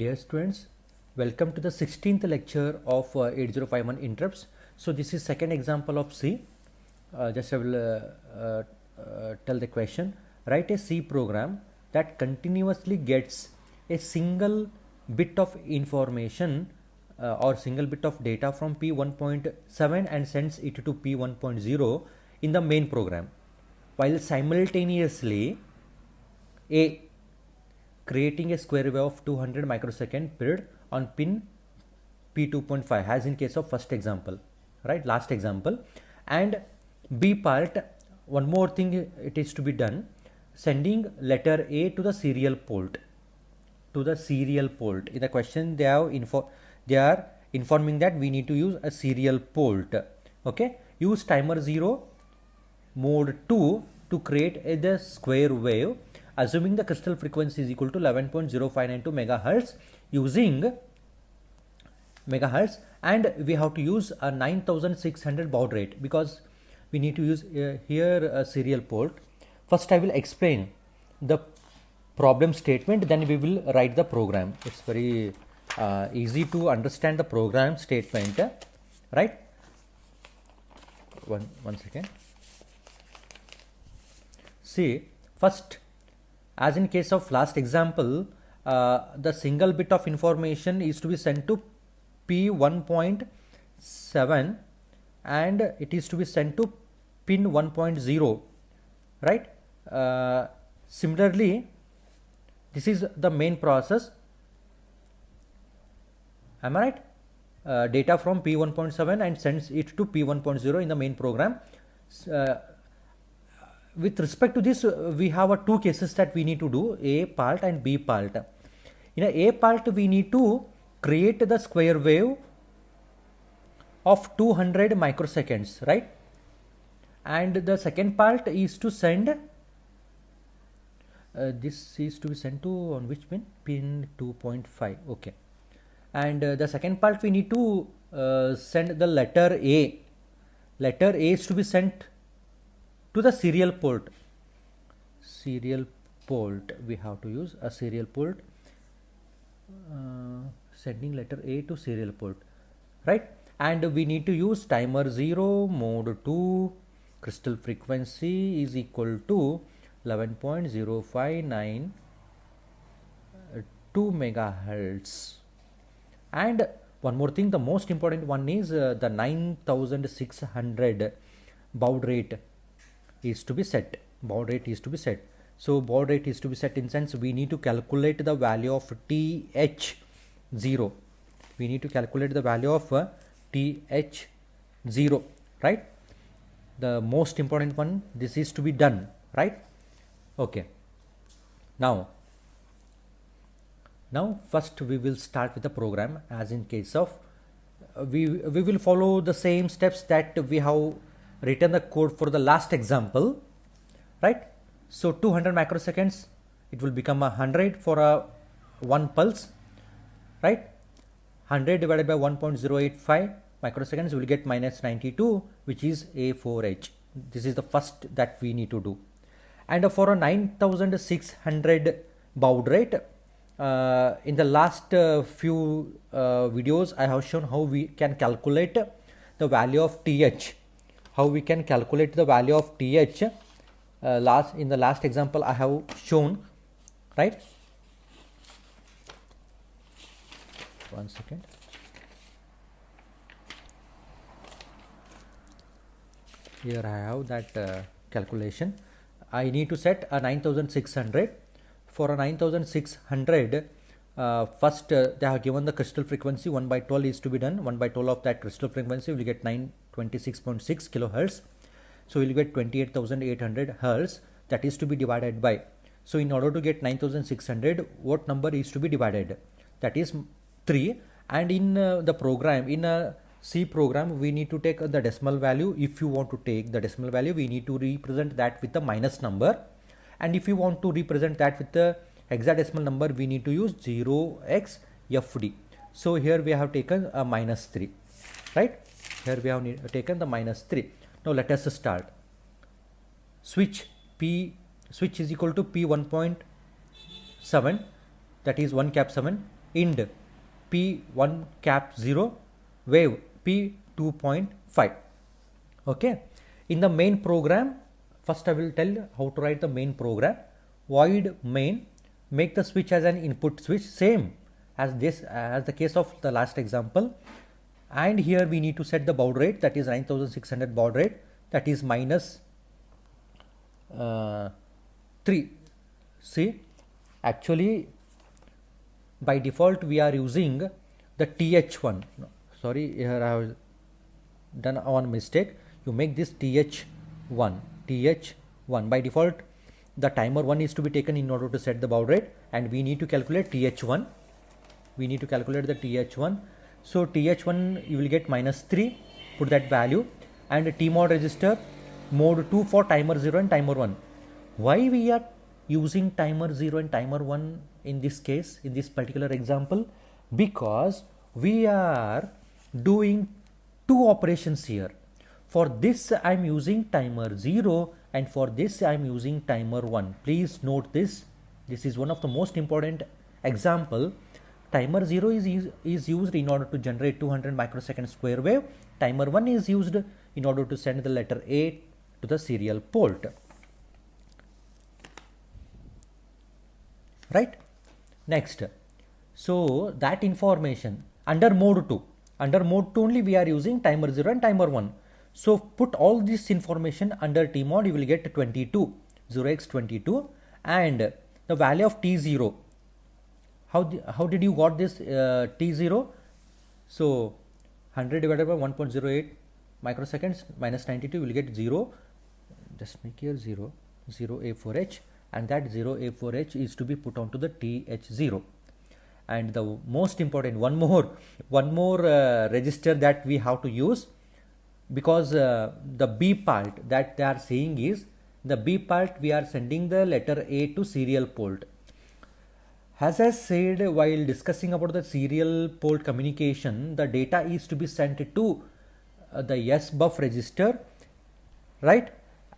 Dear students, welcome to the 16th lecture of 8051 interrupts. So this is second example of C. Just I will tell the question. Write a C program that continuously gets a single bit of information or single bit of data from P1.7 and sends it to P1.0 in the main program, while simultaneously A creating a square wave of 200 microsecond period on pin P2.5 as in case of first example, right, last example. And B part, one more thing it is to be done, sending letter A to the serial port. In the question they are informing that we need to use a serial port. Okay, use timer 0 mode 2 to create the square wave, assuming the crystal frequency is equal to 11.0592 megahertz using megahertz, and we have to use a 9600 baud rate because we need to use here a serial port. First I will explain the problem statement, then we will write the program. It's very easy to understand the program statement, right? One second. See, first, as in case of last example, the single bit of information is to be sent to P1.7 and it is to be sent to pin 1.0, right? Similarly, this is the main process. Am I right? Data from P1.7 and sends it to P1.0 in the main program. With respect to this, we have two cases that we need to do, A part and B part. In A part, we need to create the square wave of 200 microseconds, right? And the second part is to send, this is to be sent to on which pin? Pin 2.5, okay. And the second part we need to send the letter A. Letter A is to be sent to the serial port. We have to use a serial port, sending letter A to serial port, right? And we need to use timer 0 mode 2, crystal frequency is equal to 11.0592 megahertz. And one more thing, the most important one is the 9600 baud rate is to be set. So baud rate is to be set in sense we need to calculate the value of TH0. We need to calculate the value of TH0, right? The most important one, this is to be done, right? Okay. Now first we will start with the program. As in case of we will follow the same steps that we have written the code for the last example, right? So 200 microseconds, it will become 100 for a one pulse, right? 100 divided by 1.085 microseconds, will get minus 92, which is A4H. This is the first that we need to do. And for a 9600 baud rate, in the last few videos I have shown how we can calculate the value of TH. In the last example I have shown, right? One second. Here I have that calculation. I need to set a 9600. For a 9600, first they have given the crystal frequency 1 by 12 is to be done. 1 by 12 of that crystal frequency will get 926.6 kilohertz. So we will get 28,800 hertz, that is to be divided by. So in order to get 9600, what number is to be divided? That is 3. And in the program, in a C program, we need to take the decimal value. If you want to take the decimal value, we need to represent that with the minus number. And if you want to represent that with the hexadecimal number, we need to use 0xFD. So here we have taken a minus 3, right? Here we have taken the minus 3. Now let us start. Switch is equal to P1.7, that is 1 cap 7 ind p1 cap 0 wave p2.5. okay. In the main program, first I will tell how to write the main program. Void main, make the switch as an input switch, same as this, as the case of the last example. And here we need to set the baud rate, that is 9600 baud rate, that is minus 3. See, actually by default we are using the TH1. No, sorry, here I have done one mistake. You make this TH1. By default the timer 1 is to be taken in order to set the baud rate, and we need to calculate TH1. We need to calculate the TH1. So TH1 you will get minus 3, put that value, and TMOD register mode 2 for timer 0 and timer 1. Why we are using timer 0 and timer 1 in this case, in this particular example? Because we are doing two operations here. For this I am using timer 0, and for this I am using timer 1. Please note this. This is one of the most important example. Timer 0 is used in order to generate 200 microsecond square wave. Timer 1 is used in order to send the letter A to the serial port. Right? Next. So that information under mode 2. Under mode 2 only we are using timer 0 and timer 1. So put all this information under TMOD, you will get 22, 0x22, and the value of T0. How did you got this T0? So 100 divided by 1.08 microseconds minus 92, you will get 0. Just make here 0, 0A4H, and that 0A4H is to be put onto the TH0. And the most important, one more register that we have to use, because the B part that they are saying is, the B part we are sending the letter A to serial port. As I said while discussing about the serial port communication, the data is to be sent to the SBUF register, right?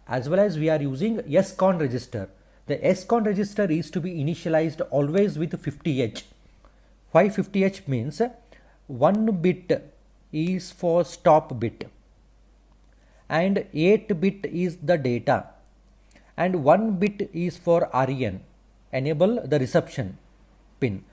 As well as we are using SCON register. The SCON register is to be initialized always with 50H. Why 50H? Means 1 bit is for stop bit and 8 bit is the data, and 1 bit is for REN, enable the reception pin,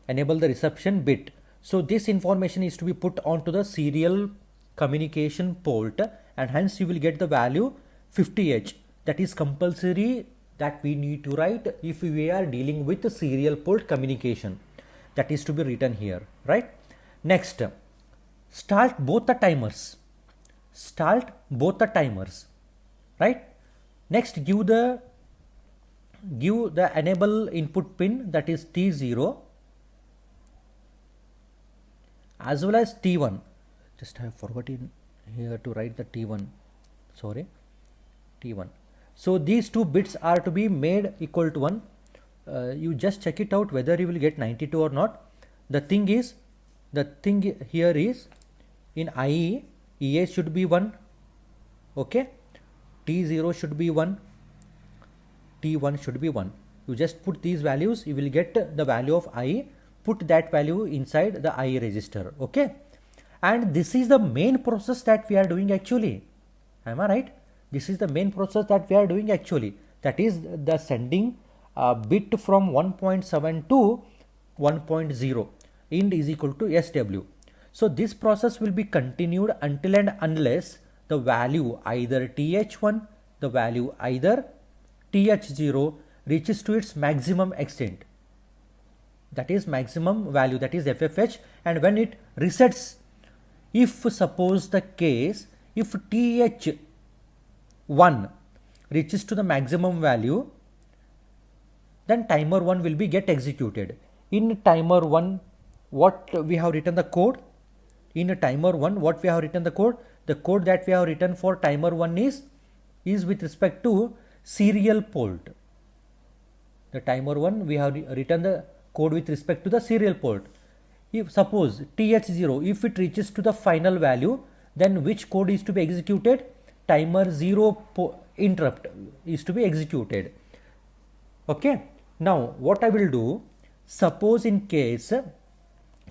enable the reception bit. So this information is to be put onto the serial communication port, and hence you will get the value 50H. That is compulsory that we need to write if we are dealing with the serial port communication. That is to be written here, right? Next, start both the timers. Start both the timers, right? Next, give the enable input pin, that is T0 as well as T1. Just I have forgotten here to write the T1. Sorry, T1. So these two bits are to be made equal to 1. You just check it out whether you will get 92 or not. The thing here is, in IE, EA should be 1, okay, T0 should be 1, T1 should be 1. You just put these values, you will get the value of IE, put that value inside the IE register, okay. And this is the main process that we are doing actually. Am I right? This is the main process that we are doing actually. That is the sending bit from 1.7 to 1.0. Ind is equal to SW. So this process will be continued until and unless the value either TH1, the value either TH0 reaches to its maximum extent. That is maximum value, that is FFH, and when it resets, if suppose the case, if TH1 reaches to the maximum value, then timer 1 will be get executed. In timer 1, what we have written the code? In timer 1, what we have written the code? The code that we have written for timer 1 is with respect to serial port. The timer 1, we have written the code with respect to the serial port. If suppose TH0, if it reaches to the final value, then which code is to be executed? Timer 0 interrupt is to be executed. Okay. Now what I will do, suppose in case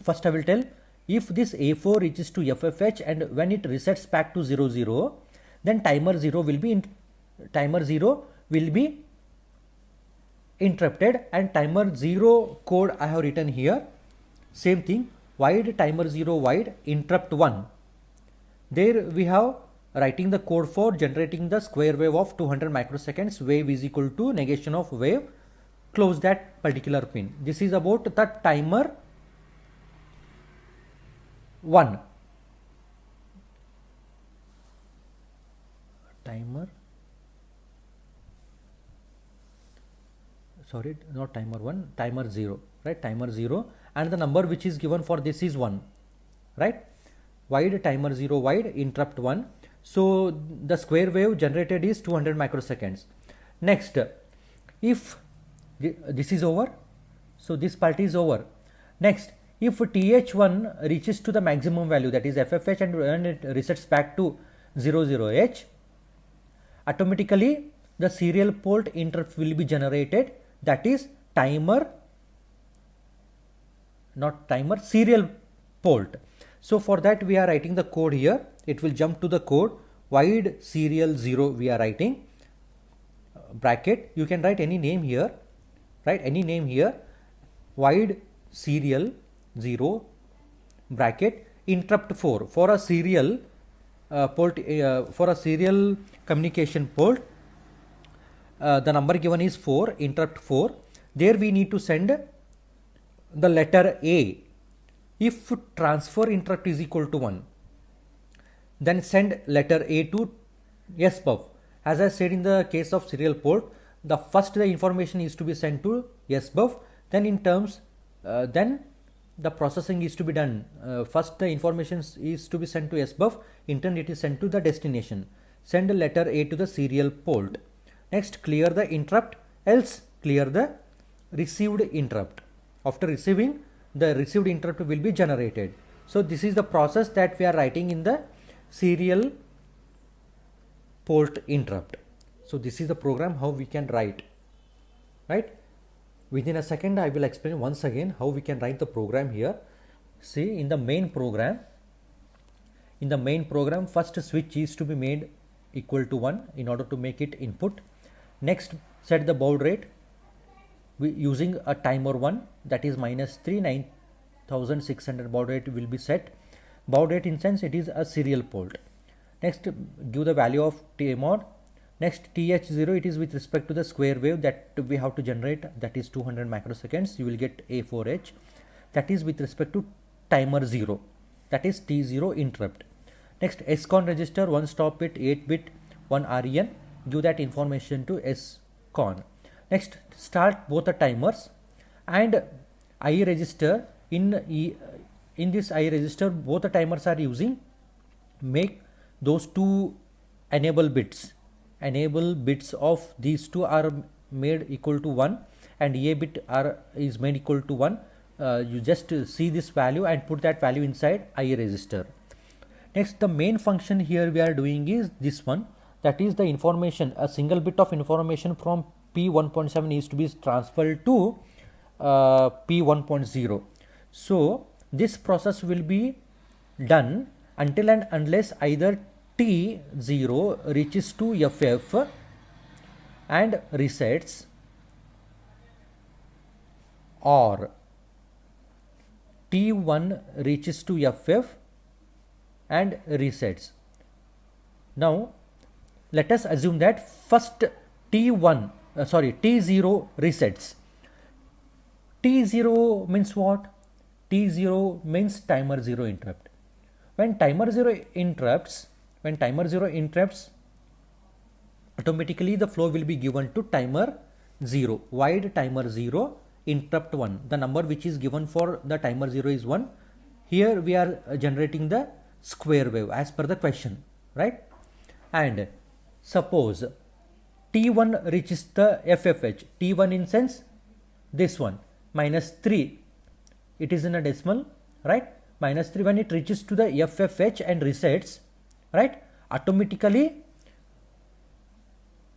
First I will tell, if this A4 reaches to FFH and when it resets back to 00, then timer 0 will be interrupted, and timer 0 code I have written here. Same thing, void timer 0 void interrupt 1. There we have writing the code for generating the square wave of 200 microseconds. Wave is equal to negation of wave. Close that particular pin. This is about the timer 1. Sorry, not timer 1, timer 0, right? Timer 0, and the number which is given for this is 1, right? Void timer 0 void interrupt 1. So the square wave generated is 200 microseconds. Next, if this is over, so this part is over. Next, if TH1 reaches to the maximum value, that is FFH, and when it resets back to 00H, automatically the serial port interrupt will be generated, that is serial port. So for that we are writing the code here. It will jump to the code void serial 0 we are writing, bracket, you can write any name here, void serial 0 bracket interrupt 4 for a serial port, for a serial communication port. The number given is 4, interrupt 4. There we need to send the letter A. If transfer interrupt is equal to 1, then send letter A to SBUF. As I said, in the case of serial port, the information is to be sent to SBUF, then then the processing is to be done. First the information is to be sent to SBUF, in turn it is sent to the destination. Send letter A to the serial port. Next, clear the interrupt, else clear the received interrupt. After receiving, the received interrupt will be generated. So this is the process that we are writing in the serial port interrupt. So this is the program how we can write, right? Within a second I will explain once again how we can write the program here. See, in the main program, first switch is to be made equal to 1 in order to make it input. Next, set the baud rate using a timer 1, that is -3, 9600 baud rate will be set. Baud rate in sense it is a serial port. Next, give the value of T mod. Next, TH0, it is with respect to the square wave that we have to generate, that is 200 microseconds. You will get A4H, that is with respect to timer 0, that is T0 interrupt. Next, SCON register, 1 stop bit, 8 bit, 1 REN, give that information to SCON. Next, start both the timers, and I register, in this I register both the timers are using, make those two enable bits of these two are made equal to 1, and A bit is made equal to 1. You just see this value and put that value inside I register. Next, the main function here we are doing is this one, that is the information, a single bit of information from P1.7 is to be transferred to P1.0. So this process will be done until and unless either T0 reaches to FF and resets, or T1 reaches to FF and resets. Now let us assume that first T0 resets. T0 means what? T0 means timer 0 interrupt. When timer 0 interrupts, automatically the flow will be given to timer 0, void timer 0 interrupt 1. The number which is given for the timer 0 is 1. Here we are generating the square wave as per the question, right? And suppose T1 reaches the FFH, T1 in sense this one, -3, it is in a decimal, right? -3, when it reaches to the FFH and resets, right, automatically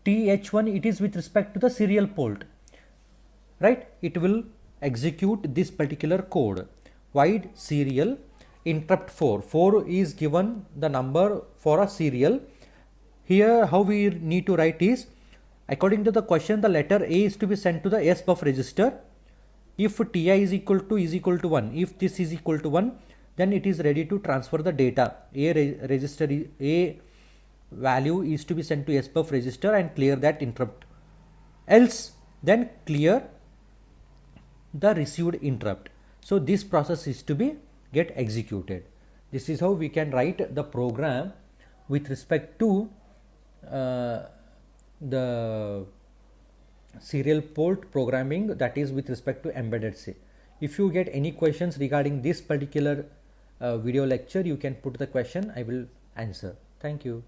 TH1, it is with respect to the serial port, right? It will execute this particular code, void serial interrupt 4. 4 is given the number for a serial. Here how we need to write is, according to the question, the letter A is to be sent to the SBUF register. If Ti is equal to 1, if this is equal to 1, then it is ready to transfer the data. A value is to be sent to SBUF register and clear that interrupt. Else then clear the received interrupt. So this process is to be get executed. This is how we can write the program with respect to the serial port programming, that is with respect to embedded C. If you get any questions regarding this particular video lecture, you can put the question, I will answer. Thank you.